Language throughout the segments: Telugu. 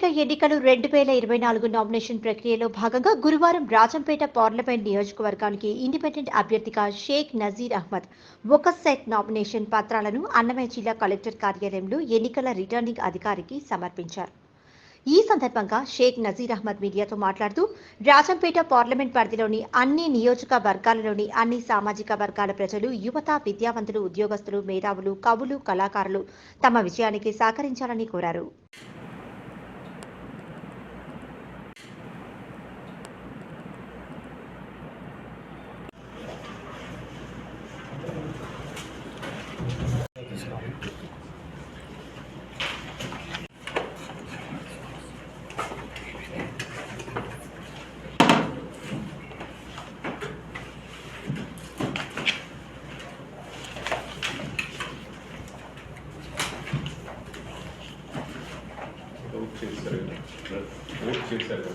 సార్వత్రిక ఎన్నికలు 2024 నామినేషన్ ప్రక్రియలో భాగంగా గురువారం రాజంపేట పార్లమెంట్ నియోజకవర్గానికి ఇండిపెండెంట్ అభ్యర్థిగా షేక్ నజీర్ అహ్మద్ ఒక సెట్ నామినేషన్ పత్రాలను అన్నమయ్య జిల్లా కలెక్టర్ కార్యాలయంలో ఎన్నికల రిటర్నింగ్ అధికారికి సమర్పించారు. ఈ సందర్భంగా షేక్ నజీర్ అహ్మద్ మీడియాతో మాట్లాడుతూ రాజంపేట పార్లమెంట్ పరిధిలోని అన్ని నియోజకవర్గాలలోని అన్ని సామాజిక వర్గాల ప్రజలు, యువత, విద్యావంతులు, ఉద్యోగస్తులు, మేధావులు, కవులు, కళాకారులు తమ విజయానికి సహకరించాలని కోరారు. చేశారు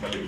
మళ్ళీ